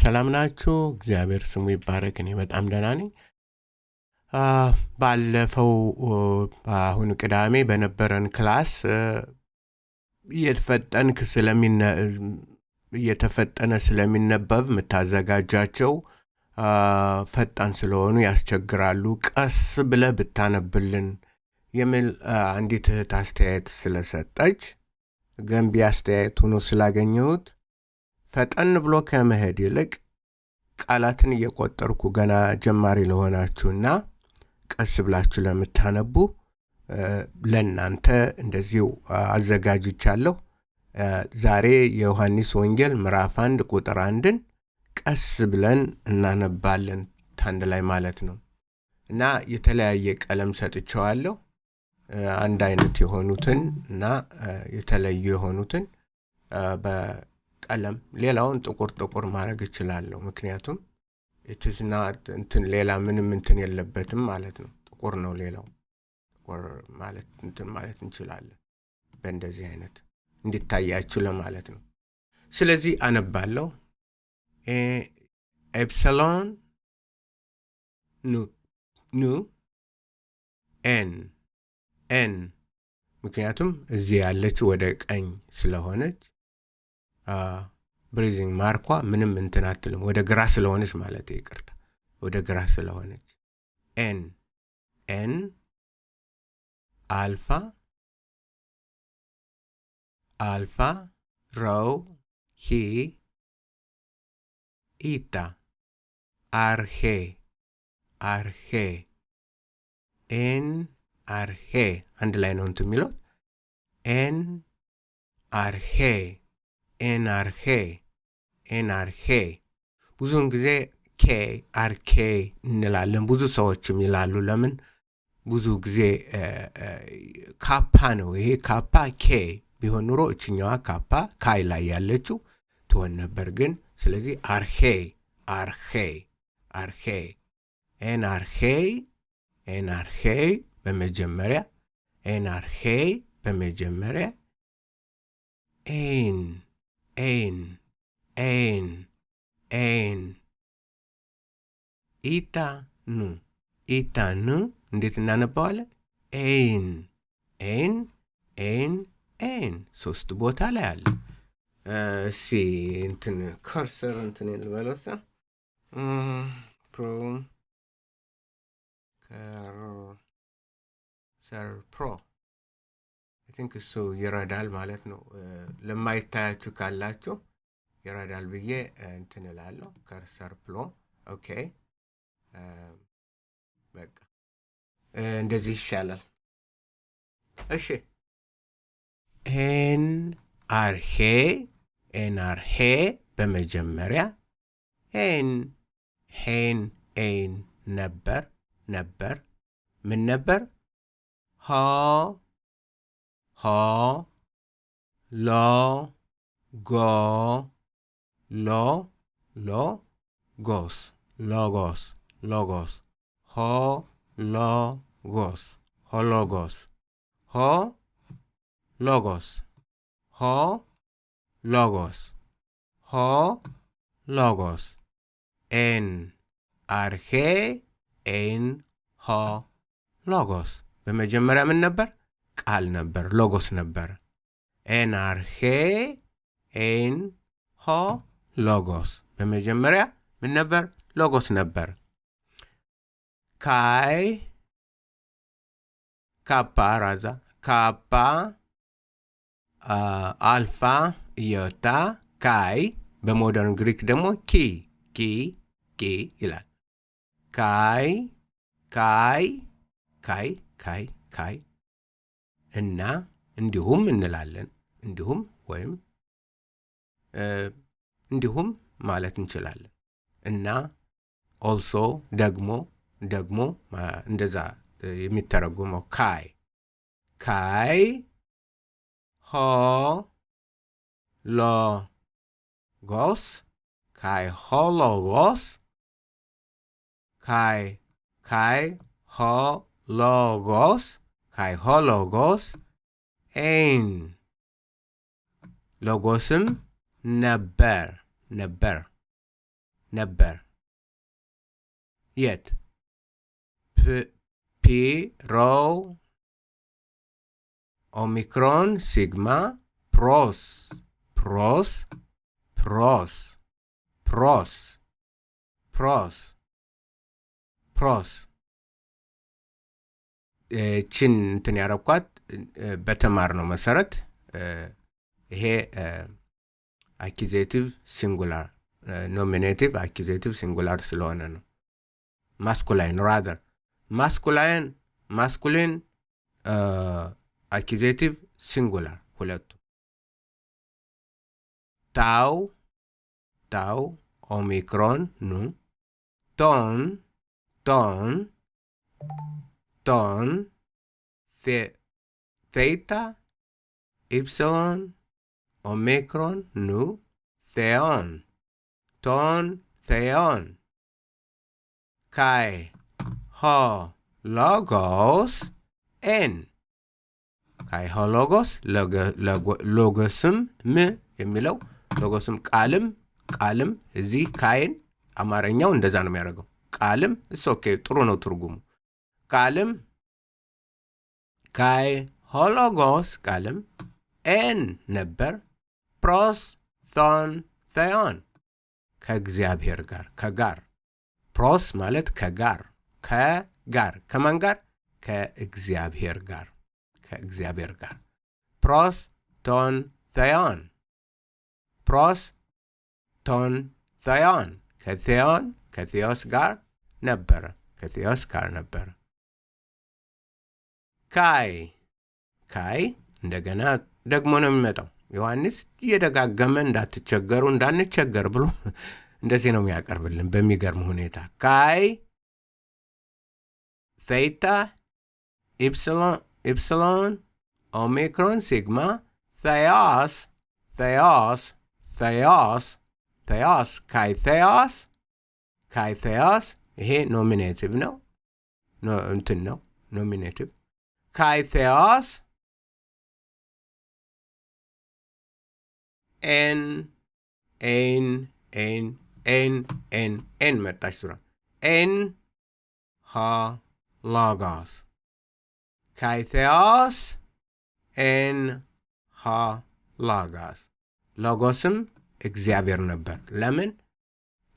ሰላም ናችሁ? እግዚአብሔር ስሙ ይባረክ። እኔ በጣም ደህና ነኝ። ባለፈው አሁን ቅዳሜ በነበረን ክላስ እየተፈጠነ ስለሚነበብ የምታዘጋጃቸው ፈጣን ስለሆኑ ያስቸግራሉ፣ ቀስ ብለህ ብታነብልን የሚል አንዲት እህት አስተያየት ስለሰጠች ገንቢ አስተያየት ሆኖ ስላገኘሁት ፈጠን ብሎ ከመሄድ ይልቅ ቃላትን እየቆጠርኩ ገና ጀማሪ ለሆናችሁና ቀስ ብላችሁ ለምታነቡ ለእናንተ እንደዚሁ አዘጋጅቻለሁ። ዛሬ የዮሐንስ ወንጌል ምዕራፍ 1 ቁጥር 1ን ቀስ ብለን እናነባለን ታንድ ላይ ማለት ነው። እና የተለያየ ቀለም ሰጥቼዋለሁ። አንድ አይነት የሆኑትን እና የተለዩ የሆኑትን በቀለም ሌላውን ጥቁር ማድረግ እችላለሁ። ምክንያቱም ኢትዝና እንትን ሌላ ምንም እንትን የለበትም ማለት ነው። ጥቁር ነው። ሌላው ጥቁር ማለት እንትን ማለት እንችላለን በእንደዚህ አይነት እንዲታያችሁ ለማለት ነው። ስለዚህ አነባለሁ። ኤፕሲሎን ኑ ኤን ምክንያቱም እዚህ ያለችው ወደ ቀኝ ስለሆነች ብሪዚንግ ማርኳ ምንም እንትን አትልም። ወደ ግራ ስለሆነች ማለት ይቅርታ፣ ወደ ግራ ስለሆነች ኤን አልፋ ሮው ሂ ኢታ አርሄ ኤን አርሄ አንድ ላይ ነው እንትን የሚለው ኤን አርሄ ብዙውን ጊዜ አርኬ እንላለን። ብዙ ሰዎችም ይላሉ። ለምን? ብዙ ጊዜ ካፓ ነው ይሄ። ካፓ ኬ ቢሆን ኑሮ እችኛዋ ካፓ ካይ ላይ ያለችው ትሆን ነበር። ግን ስለዚህ አርሄ ኤንአርሄ በመጀመሪያ ኤን ኢታኑ እንዴት እናነባዋለን? ኤን ሶስት ቦታ ላይ አለ። እሺ እንትን ከርሰር እንትን ልበለውሳ ፕሮ አይ ቲንክ እሱ ይረዳል ማለት ነው። ለማይታያችሁ ካላችሁ ይረዳል ብዬ እንትን እላለሁ። ከርሰር ፕሎ ኦኬ፣ በቃ እንደዚህ ይሻላል። እሺ ኤንአርሄ በመጀመሪያ ኤን ነበር ምን ነበር? ሎጎስ ኤን አርሄ ሎጎስ በመጀመሪያ ምን ነበር? ቃል ነበር፣ ሎጎስ ነበር። ኤንአርሄ ሎጎስ በመጀመሪያ ምን ነበር? ሎጎስ ነበር። ካፓ አልፋ ኢዮታ ካይ በሞደርን ግሪክ ደግሞ ኪ ይላል። ካይ እና እንዲሁም እንላለን። እንዲሁም ማለት እንችላለን። እና ኦልሶ ደግሞ እንደዛ የሚተረጉመው ካይ ሆሎጎስ ሆሎጎስ ኤን ሎጎስም ነበር ነበር። የት? ፒ ሮ ኦሚክሮን ሲግማ ፕሮስ ፕሮስ ፕሮስ ፕሮስ ፕሮስ ፕሮስ ችን እንትን ያረኳት በተማርነው መሰረት ይሄ አኪዜቲቭ ሲንጉላር ኖሚኔቲቭ አኪዜቲቭ ሲንጉላር ስለሆነ ነው። ማስኩላይን ራዘር ማስኩሊን አኪዜቲቭ ሲንጉላር ሁለቱ። ታው ኦሚክሮን ኑ ቶን ቴታ ኢፕሲሎን ኦሚክሮን ኑ ቴዮን ቶን ቴዮን ካይ ሆ ሎጎስ ኤን ካይ ሆ ሎጎስ ሎጎስም ም የሚለው ሎጎስም ቃልም እዚህ ካይን አማርኛው እንደዛ ነው የሚያደርገው። ቃልም ኦኬ ጥሩ ነው ትርጉሙ። ቃልም ካይ ሆ ሎጎስ ቃልም ኤን ነበር ፕሮስ ቶን ቴዮን ከእግዚአብሔር ጋር ከጋር ፕሮስ ማለት ከጋር ከማን ጋር? ከእግዚአብሔር ጋር ፕሮስ ቶን ቴዮን ከቴዎስ ጋር ነበረ ካይ እንደገና ደግሞ ነው የሚመጣው። ዮሐንስ እየደጋገመ እንዳንቸገር ብሎ እንደዚህ ነው የሚያቀርብልን በሚገርም ሁኔታ። ካይ ቴታ ኢፕሲሎን ኦሚክሮን ሲግማ ቴዎስ ካይ ቴዎስ ይሄ ኖሚኔቲቭ ነው እንትን ነው ኖሚኔቲቭ። ካይ ቴዎስ ኤን መጣች ሱራ ኤን ሃ ሎጎስ ካይ ቴዎስ ኤን ሃ ሎጎስ ሎጎስም እግዚአብሔር ነበር።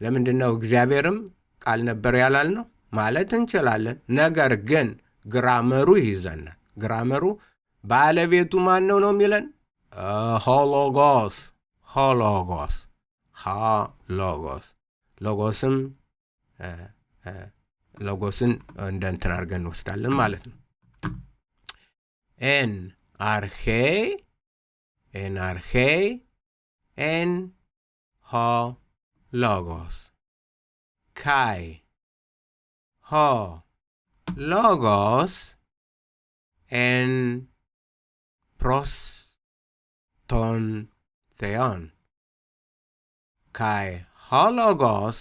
ለምንድን ነው እግዚአብሔርም ቃል ነበር ያላልነው? ማለት እንችላለን። ነገር ግን ግራመሩ ይይዘናል። ግራመሩ ባለቤቱ ማን ነው የሚለን? ሆሎጎስ ሎጎስን እንደ እንትን አድርገን እንወስዳለን ማለት ነው። ኤን አርሄ ኤን ሆ ሎጎስ ካይ ሆ ሎጎስ ኤን ፕሮስ ቶን ቴዮን ካይ ሆ ሎጎስ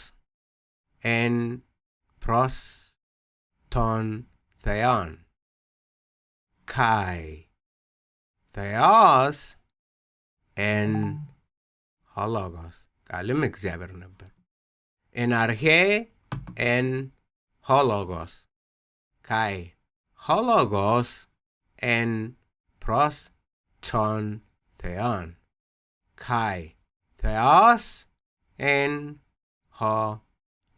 ኤን ፕሮስ ቶን ቴዮን ካይ ቴዎስ ኤን ሆ ሎጎስ ቃልም እግዚአብሔር ነበር። ኤናርሄ ኤን ሆ ሎጎስ ካይ ሆ ሎጎስ ኤን ፕሮስ ቶን ቴዮን ካይ ቴዎስ ኤን ሆ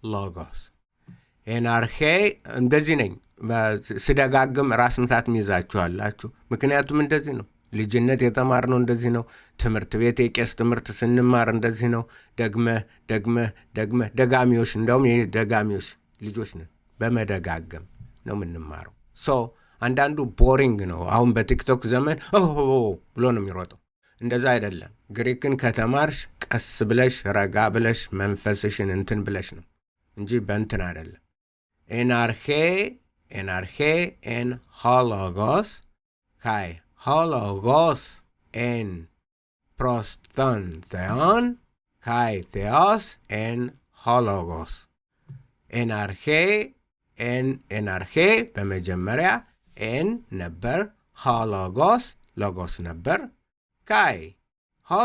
ሎጎስ ኤናርሄ እንደዚህ ነኝ ስደጋግም ራስ ምታት ይዛችኋላችሁ። ምክንያቱም እንደዚህ ነው። ልጅነት የተማርነው እንደዚህ ነው። ትምህርት ቤት የቄስ ትምህርት ስንማር እንደዚህ ነው። ደግመህ ደጋሚዎች፣ እንደውም ይሄ ደጋሚዎች ልጆች ነን። በመደጋገም ነው የምንማረው። አንዳንዱ ቦሪንግ ነው። አሁን በቲክቶክ ዘመን ብሎ ነው የሚሮጠው። እንደዛ አይደለም። ግሪክን ከተማርሽ ቀስ ብለሽ ረጋ ብለሽ መንፈስሽን እንትን ብለሽ ነው እንጂ በእንትን አይደለም። ኤናርሄ ኤን ሆ ሎጎስ ካይ ሆ ሎጎስ ኤን ፕሮስ ቶን ቴዮን ካይ ቴዎስ ኤን ሆ ሎጎስ ኤናርሄ በመጀመሪያ ኤን ነበር፣ ሆ ሎጎስ ነበር። ካይ ሆ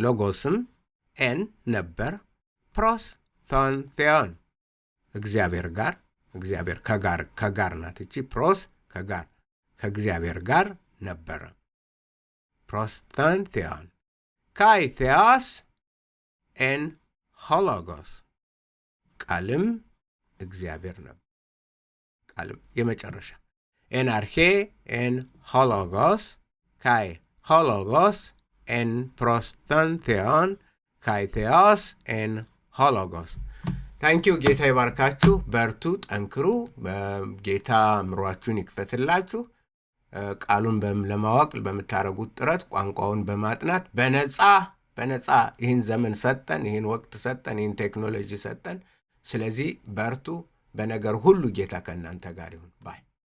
ሎጎስም ኤን ነበር፣ ፕሮስ ቶንቴዮን እግዚአብሔር ጋር እግዚአብሔር ከጋር ናት እቺ ፕሮስ ከጋር ከእግዚአብሔር ጋር ነበረ ፕሮስቶንቴዮን ካይ ቴዎስ ኤን ሆሎጎስ ቃልም እግዚአብሔር ነበር ቃልም የመጨረሻ ኤን አርኬ ኤን ሆሎጎስ ካይ ሆሎጎስ ኤን ፕሮስቶንቴዮን ካይ ቴዎስ ኤን ሆሎጎስ ታንኪዩ ጌታ ይባርካችሁ በርቱ ጠንክሩ ጌታ ምሯችሁን ይክፈትላችሁ ቃሉን ለማወቅ በመታረጉት ጥረት ቋንቋውን በማጥናት በነፃ ይህን ዘመን ሰጠን ይህን ወቅት ሰጠን ይህን ቴክኖሎጂ ሰጠን ስለዚህ በርቱ በነገር ሁሉ ጌታ ከእናንተ ጋር ይሁን ባይ